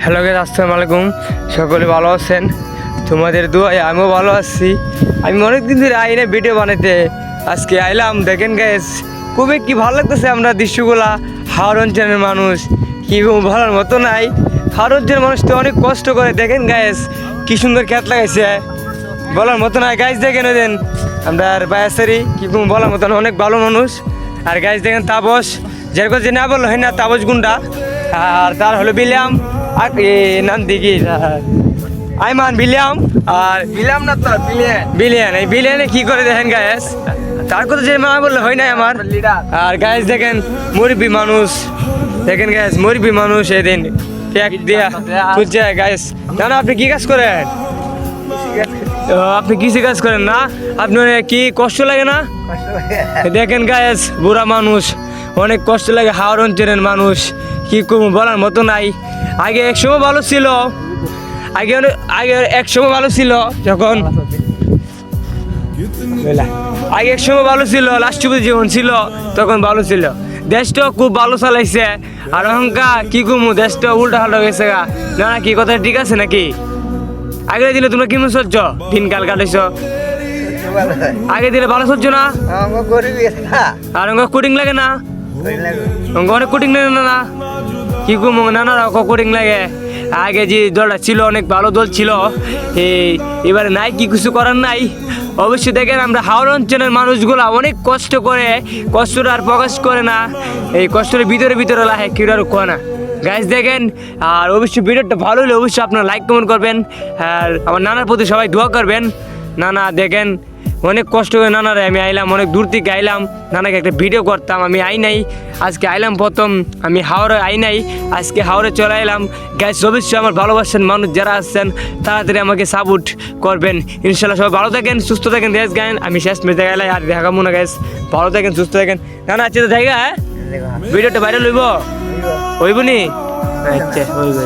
Hello guys, আসসালামু আলাইকুম। সকলে ভালো আছেন? তোমাদের দোয়ায় আমিও ভালো আছি। আমি অনেকদিন ধরে আই না ভিডিও বানাইতে, আজকে আইলাম। দেখেন গাইস, খুবই কি ভালো লাগতেছে আমরা দৃশ্যগুলা। হাওড় অঞ্চলের মানুষ কি ভালোর মতো নাই। হাওড় অঞ্চলের মানুষ তো অনেক কষ্ট করে। দেখেন গাইস, কি সুন্দর খেত লাগাইছে, বলার মতো নাই। গাইস দেখেন ওই দেন আমরা বায়াসারি কি বলার মতন, অনেক ভালো মানুষ। আর গাইস দেখেন তাপস, যেরকম যে না বললো হয় না, তাপস গুন্ডা। আর তার হলো বিলিয়াম, আর নাম দেখি আইমান বিলিয়াম। আর বিলাম না তো বিলিয়ান, এই বিলিয়ানে কি করে দেখেন গাইস, তার কথা যে না বললে হয় নাই আমার। লিডার আর গাইস দেখেন মুরব্বী মানুষ, দেখেন গাইস মুরব্বী মানুষ এদিন ট্যাগ দিয়া তুলছে গাইস। না না, আপনি কি কাজ করেন? আপনি কৃষি কাজ করেন না? আপনার কি কষ্ট লাগে না? দেখেন গাইস, বুড়া মানুষ, অনেক কষ্ট লাগে। হাওড় অঞ্চলের মানুষ কি করবো, বলার মতো নাই। আগে এক সময় ভালো ছিল, আগে এক সময় ভালো ছিল, যখন আগে এক সময় ভালো ছিল, রাষ্ট্রপতি জীবন ছিল তখন ভালো ছিল। দেশটা খুব ভালো চালাইছে। আর অহংকার কি করবো, দেশটা উল্টা হাল্টা গেছে গা। না না, কি কথা ঠিক আছে নাকি? আগে দিলে তোমরা কেমন সহ্য দিনকাল কাটাইছ? আগে দিলে ভালো সহ্য না? আর কোটিং লাগে না? অনেক কোটিং লাগে না? কি করবো, নানা কোটিং লাগে। আগে যে দলটা ছিল অনেক ভালো দল ছিল, এবারে নাই, কি কিছু করার নাই। অবশ্যই দেখেন আমরা হাওড় অঞ্চলের মানুষগুলা অনেক কষ্ট করে, কষ্টটা আর প্রকাশ করে না, এই কষ্টের ভিতরে ভিতরে লাহে কেউ আর কয় না। গাইস দেখেন, আর অবশ্যই ভিডিওটা ভালো হলে অবশ্যই আপনারা লাইক কমেন্ট করবেন। আর আমার নানার প্রতি সবাই দোয়া করবেন। নানা দেখেন অনেক কষ্ট করে নানারে আমি আইলাম, অনেক দূর থেকে আইলাম, নানাকে একটা ভিডিও করতাম। আমি আই নাই, আজকে আইলাম প্রথম। আমি হাওড়ে আই নাই, আজকে হাওড়ে চলে আইলাম। গাইস অবশ্যই আমার ভালোবাসেন মানুষ যারা আসছেন তাড়াতাড়ি আমাকে সাপোর্ট করবেন। ইনশাল্লাহ সবাই ভালো থাকেন, সুস্থ থাকেন। দেশ গায়েন আমি শেষ মেয়ে দেখাইলাই আর দেখাবো না। গাইস ভালো থাকেন, সুস্থ থাকেন। নানা আচ্ছা জায়গা, হ্যাঁ ভিডিওটা বাইরে লইব হইব নি? আচ্ছা হইব।